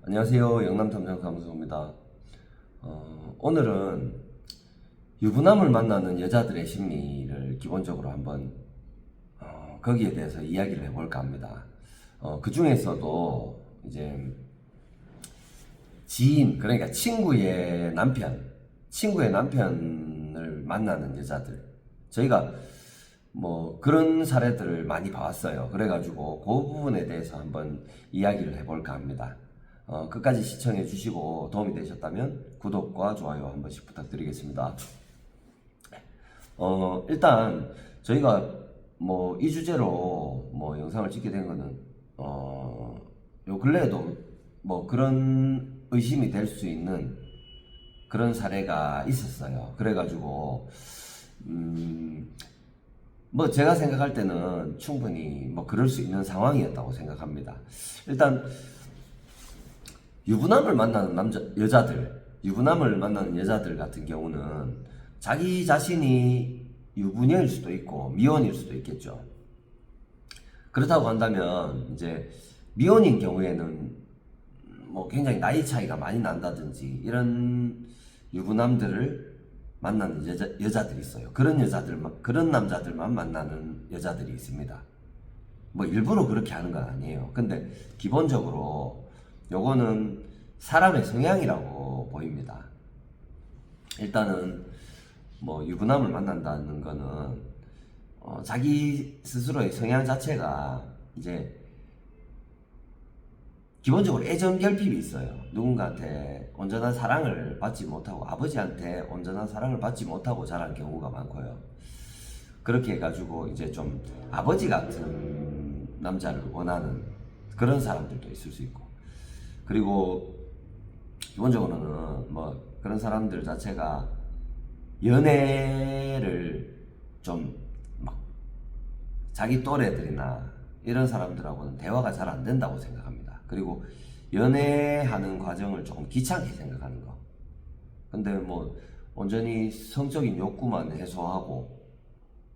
안녕하세요. 영남탐정사무소입니다. 오늘은 유부남을 만나는 여자들의 심리를 기본적으로 한번 거기에 대해서 이야기를 해볼까 합니다. 그 중에서도 이제 지인, 그러니까 친구의 남편을 만나는 여자들, 저희가 뭐 그런 사례들을 많이 봐왔어요. 그래가지고 그 부분에 대해서 한번 이야기를 해볼까 합니다. 끝까지 시청해 주시고 도움이 되셨다면 구독과 좋아요 한 번씩 부탁드리겠습니다. 일단 저희가 뭐 이 주제로 뭐 영상을 찍게 된 거는 요 근래에도 뭐 그런 의심이 될 수 있는 그런 사례가 있었어요. 그래가지고 뭐 제가 생각할 때는 충분히 뭐 그럴 수 있는 상황이었다고 생각합니다. 일단 유부남을 만나는 여자들 같은 경우는 자기 자신이 유부녀일 수도 있고 미혼일 수도 있겠죠. 그렇다고 한다면 이제 미혼인 경우에는 뭐 굉장히 나이 차이가 많이 난다든지 이런 유부남들을 만나는 여자들이 있어요. 그런 남자들만 만나는 여자들이 있습니다. 뭐 일부러 그렇게 하는 건 아니에요. 근데 기본적으로 요거는 사람의 성향이라고 보입니다. 일단은 뭐 유부남을 만난다는 거는 자기 스스로의 성향 자체가 이제 기본적으로 애정 결핍이 있어요. 누군가한테 온전한 사랑을 받지 못하고, 아버지한테 온전한 사랑을 받지 못하고 자란 경우가 많고요. 그렇게 해가지고 이제 좀 아버지 같은 남자를 원하는 그런 사람들도 있을 수 있고, 그리고 기본적으로는 뭐 그런 사람들 자체가 연애를 좀 막 자기 또래들이나 이런 사람들하고는 대화가 잘 안 된다고 생각합니다. 그리고 연애하는 과정을 조금 귀찮게 생각하는 거. 근데 뭐 온전히 성적인 욕구만 해소하고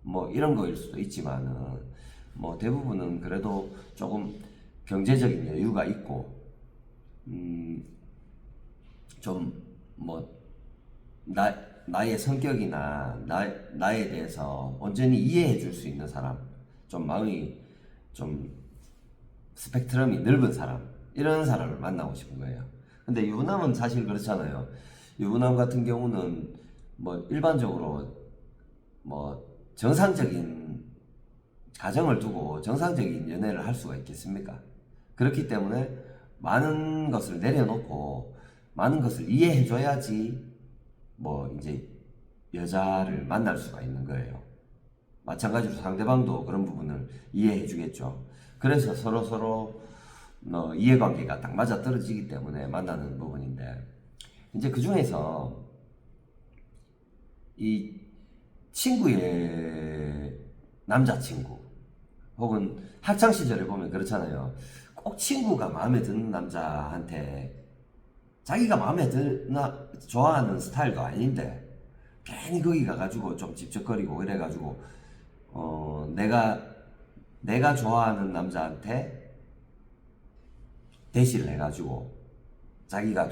뭐 이런 거일 수도 있지만은 뭐 대부분은 그래도 조금 경제적인 여유가 있고 좀 뭐 나의 성격이나 나에 대해서 온전히 이해해 줄 수 있는 사람, 좀 마음이 좀 스펙트럼이 넓은 사람, 이런 사람을 만나고 싶은 거예요. 근데 유부남은 사실 그렇잖아요. 유부남 같은 경우는 뭐 일반적으로 뭐 정상적인 가정을 두고 정상적인 연애를 할 수가 있겠습니까? 그렇기 때문에 많은 것을 내려놓고 많은 것을 이해해줘야지 뭐 이제 여자를 만날 수가 있는 거예요. 마찬가지로 상대방도 그런 부분을 이해해주겠죠. 그래서 서로 이해관계가 딱 맞아 떨어지기 때문에 만나는 부분인데, 이제 그 중에서 이 친구의 남자친구 혹은 학창 시절에 보면 그렇잖아요. 꼭 친구가 마음에 드는 남자한테 자기가 마음에 드나 좋아하는 스타일도 아닌데 괜히 거기 가가지고 좀 집적거리고 이래가지고 내가 좋아하는 남자한테 대시를 해가지고 자기가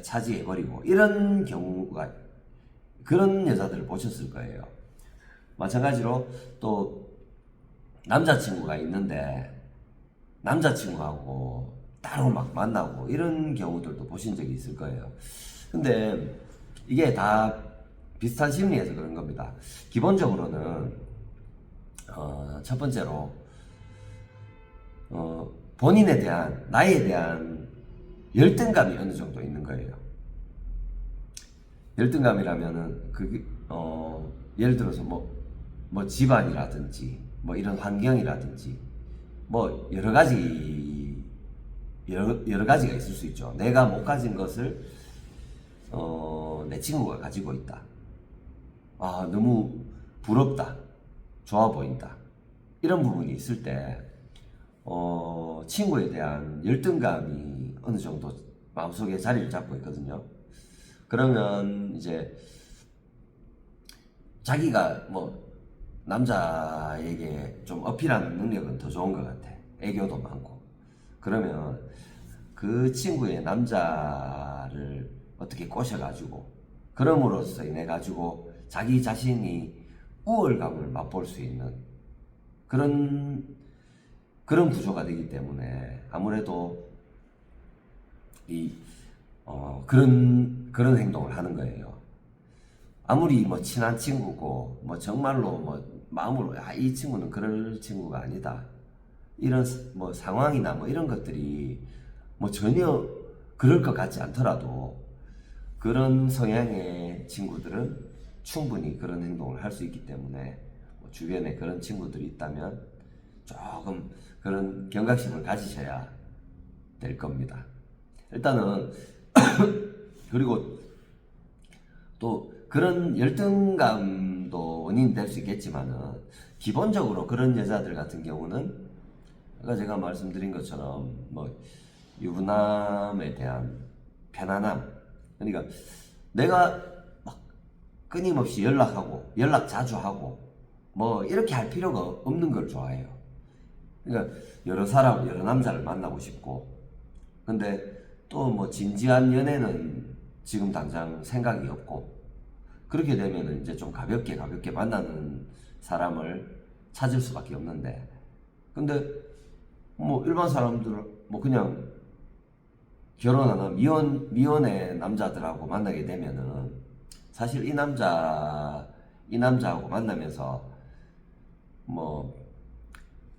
차지해버리고 이런 경우가, 그런 여자들을 보셨을 거예요. 마찬가지로 또 남자친구가 있는데 남자친구하고 따로 막 만나고 이런 경우들도 보신 적이 있을 거예요. 근데 이게 다 비슷한 심리에서 그런 겁니다. 기본적으로는 첫 번째로 본인에 대한, 나에 대한 열등감이 어느 정도 있는 거예요. 열등감이라면은 예를 들어서 뭐 집안이라든지 뭐 이런 환경이라든지 뭐 여러 가지가 있을 수 있죠. 내가 못 가진 것을 내 친구가 가지고 있다. 아, 너무 부럽다. 좋아 보인다. 이런 부분이 있을 때 친구에 대한 열등감이 어느 정도 마음속에 자리를 잡고 있거든요. 그러면 이제 자기가 뭐 남자에게 좀 어필하는 능력은 더 좋은 것 같아. 애교도 많고. 그러면 그 친구의 남자를 어떻게 꼬셔가지고 그럼으로써 인해 가지고 자기 자신이 우월감을 맛볼 수 있는 그런 구조가 되기 때문에 아무래도 그런 행동을 하는 거예요. 아무리 뭐 친한 친구고 뭐 정말로 뭐 마음으로 이 친구는 그럴 친구가 아니다. 이런 뭐 상황이나 뭐 이런 것들이 뭐 전혀 그럴 것 같지 않더라도 그런 성향의 친구들은 충분히 그런 행동을 할 수 있기 때문에 뭐 주변에 그런 친구들이 있다면 조금 그런 경각심을 가지셔야 될 겁니다. 일단은 그리고 또 그런 열등감도 원인이 될 수 있겠지만은 기본적으로 그런 여자들 같은 경우는 아까 제가 말씀드린 것처럼 뭐 유부남에 대한 편안함, 그러니까 내가 막 끊임없이 연락 자주 하고 뭐 이렇게 할 필요가 없는 걸 좋아해요. 그러니까 여러 남자를 만나고 싶고, 근데 또 뭐 진지한 연애는 지금 당장 생각이 없고, 그렇게 되면은 이제 좀 가볍게 만나는 사람을 찾을 수밖에 없는데, 근데 뭐 일반 사람들 뭐 그냥 결혼 안 한 미혼의 남자들하고 만나게 되면은 사실 이 남자하고 만나면서 뭐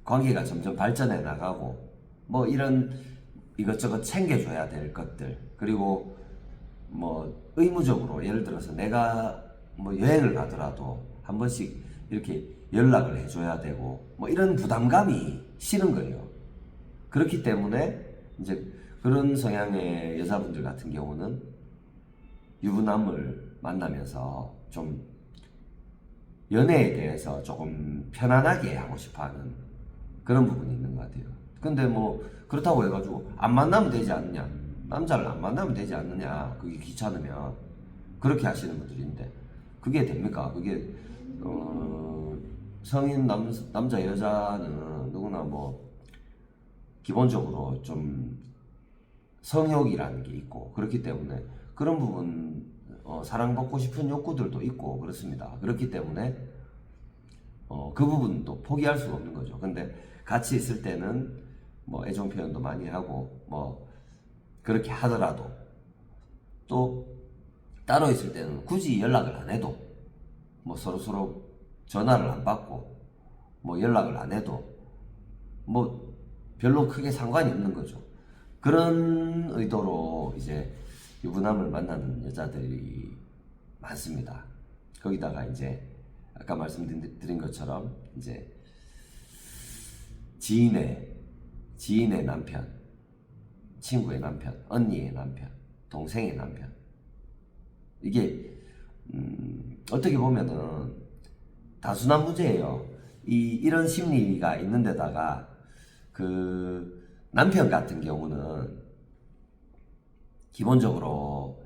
관계가 점점 발전해 나가고 뭐 이런 이것저것 챙겨줘야 될 것들, 그리고 뭐 의무적으로 예를 들어서 내가 뭐 여행을 가더라도 한 번씩 이렇게 연락을 해줘야 되고 뭐 이런 부담감이 싫은 거예요. 그렇기 때문에 이제 그런 성향의 여자분들 같은 경우는 유부남을 만나면서 좀 연애에 대해서 조금 편안하게 하고 싶어하는 그런 부분이 있는 것 같아요. 근데 뭐 그렇다고 해가지고 안 만나면 되지 않느냐, 남자를 안 만나면 되지 않느냐, 그게 귀찮으면 그렇게 하시는 분들인데 그게 됩니까? 그게 성인 남자 여자는 누구나 뭐 기본적으로 좀 성욕이라는 게 있고 그렇기 때문에 그런 부분 사랑받고 싶은 욕구들도 있고 그렇습니다. 그렇기 때문에 그 부분도 포기할 수가 없는 거죠. 근데 같이 있을 때는 뭐 애정 표현도 많이 하고 뭐 그렇게 하더라도 또 따로 있을 때는 굳이 연락을 안 해도 뭐 서로 전화를 안 받고 뭐 연락을 안 해도 뭐 별로 크게 상관이 없는 거죠. 그런 의도로 이제 유부남을 만나는 여자들이 많습니다. 거기다가 이제 아까 말씀드린 것처럼 이제 지인의 남편, 친구의 남편, 언니의 남편, 동생의 남편, 이게 어떻게 보면은 단순한 문제예요. 이런 심리가 있는 데다가 그 남편 같은 경우는 기본적으로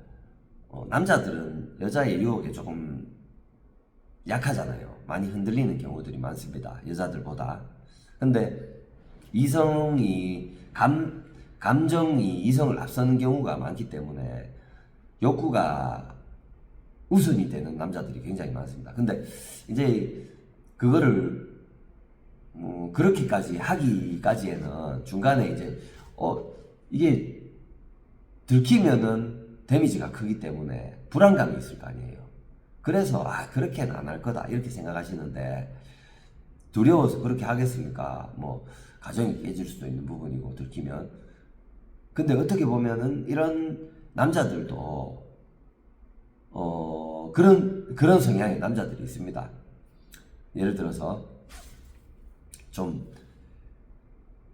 남자들은 여자의 유혹에 조금 약하잖아요. 많이 흔들리는 경우들이 많습니다. 여자들보다. 근데 감정이 이성을 앞서는 경우가 많기 때문에 욕구가 우선이 되는 남자들이 굉장히 많습니다. 근데 이제 그거를 그렇게까지 하기까지에는 중간에 이제 이게 들키면은 데미지가 크기 때문에 불안감이 있을 거 아니에요. 그래서 그렇게는 안 할 거다 이렇게 생각하시는데, 두려워서 그렇게 하겠습니까? 뭐 가정이 깨질 수도 있는 부분이고 들키면. 근데 어떻게 보면은 이런 남자들도 그런 성향의 남자들이 있습니다. 예를 들어서 좀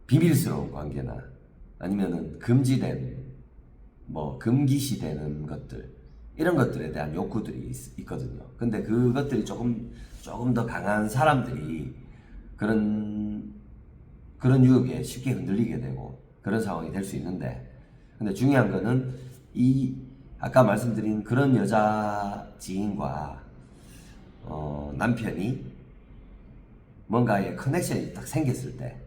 비밀스러운 관계나 아니면은 금기시되는 것들, 이런 것들에 대한 욕구들이 있거든요. 근데 그것들이 조금 더 강한 사람들이 그런 유혹에 쉽게 흔들리게 되고 그런 상황이 될 수 있는데, 근데 중요한 거는 아까 말씀드린 그런 여자 지인과 남편이 뭔가의 커넥션이 딱 생겼을 때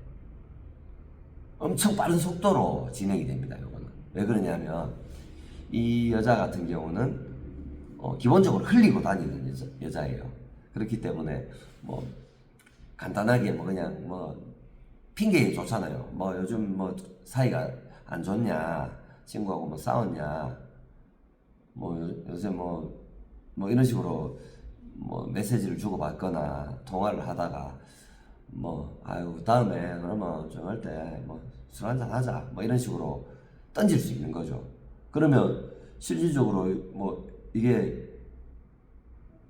엄청 빠른 속도로 진행이 됩니다. 요거는 왜 그러냐면 이 여자 같은 경우는 기본적으로 흘리고 다니는 여자예요. 그렇기 때문에 뭐 간단하게 뭐 그냥 뭐 핑계 좋잖아요. 뭐 요즘 뭐 사이가 안 좋냐, 친구하고 뭐 싸웠냐, 뭐 요새 뭐 이런 식으로 뭐 메시지를 주고받거나 통화를 하다가 뭐 아유 다음에 그러면 좀 할 때 뭐 술 한잔 하자 뭐 이런 식으로 던질 수 있는 거죠. 그러면 실질적으로 뭐 이게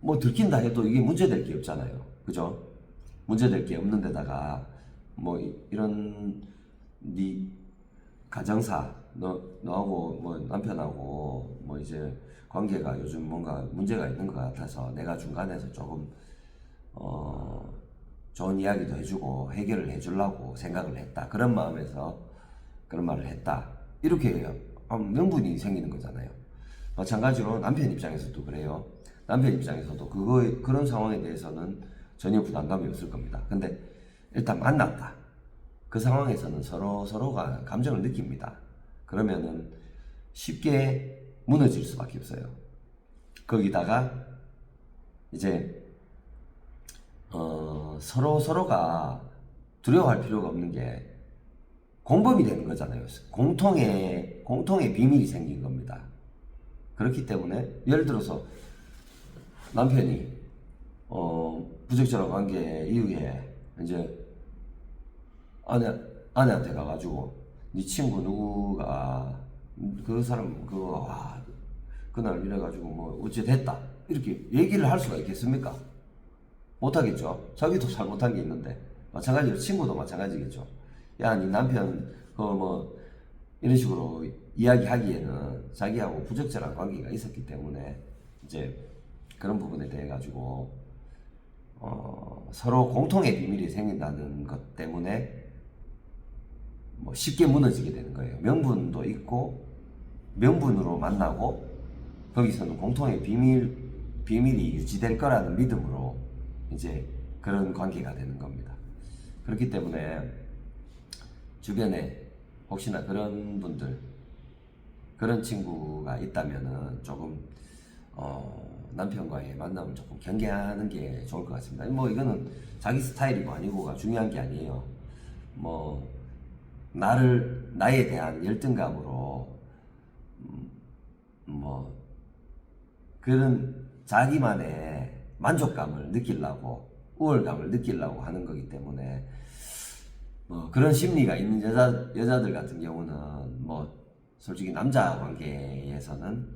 뭐 들킨다 해도 이게 문제될 게 없잖아요. 그죠? 문제될 게 없는 데다가 뭐 이런 네 가정사 너하고 뭐 남편하고 뭐 이제 관계가 요즘 뭔가 문제가 있는 것 같아서 내가 중간에서 조금 좋은 이야기도 해주고 해결을 해주려고 생각을 했다. 그런 마음에서 그런 말을 했다. 이렇게 명분이 생기는 거잖아요. 마찬가지로 남편 입장에서도 그래요. 남편 입장에서도 그런 상황에 대해서는 전혀 부담감이 없을 겁니다. 근데 일단 만났다. 그 상황에서는 서로가 감정을 느낍니다. 그러면은 쉽게 무너질 수밖에 없어요. 거기다가 이제 서로가 두려워할 필요가 없는 게 공범이 되는 거잖아요. 공통의 비밀이 생긴 겁니다. 그렇기 때문에 예를 들어서 남편이 부적절한 관계 이후에 이제 아내한테 가가지고 네 친구 누구가 그 사람 그거 그날 이래가지고 뭐 어찌 됐다 이렇게 얘기를 할 수가 있겠습니까? 못하겠죠. 자기도 잘못한 게 있는데 마찬가지로 친구도 마찬가지겠죠. 야, 네 남편 그거 뭐 이런 식으로 이야기하기에는 자기하고 부적절한 관계가 있었기 때문에 이제 그런 부분에 대해 가지고 서로 공통의 비밀이 생긴다는 것 때문에 뭐 쉽게 무너지게 되는 거예요. 명분도 있고 명분으로 만나고 거기서는 공통의 비밀이 유지될 거라는 믿음으로 이제 그런 관계가 되는 겁니다. 그렇기 때문에 주변에 혹시나 그런 분들, 그런 친구가 있다면은 조금 남편과의 만남을 조금 경계하는 게 좋을 것 같습니다. 뭐 이거는 자기 스타일이고 아니고가 중요한 게 아니에요. 뭐 나에 대한 열등감으로 뭐 그런 자기만의 만족감을 느끼려고 우월감을 느끼려고 하는 거기 때문에 뭐 그런 심리가 있는 여자들 같은 경우는 뭐 솔직히 남자 관계에서는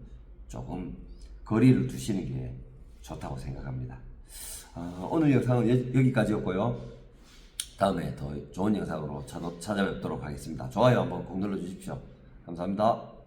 조금 거리를 두시는 게 좋다고 생각합니다. 오늘 영상은 여기까지였고요. 다음에 더 좋은 영상으로 찾아뵙도록 하겠습니다. 좋아요 한번 꼭 눌러주십시오. 감사합니다.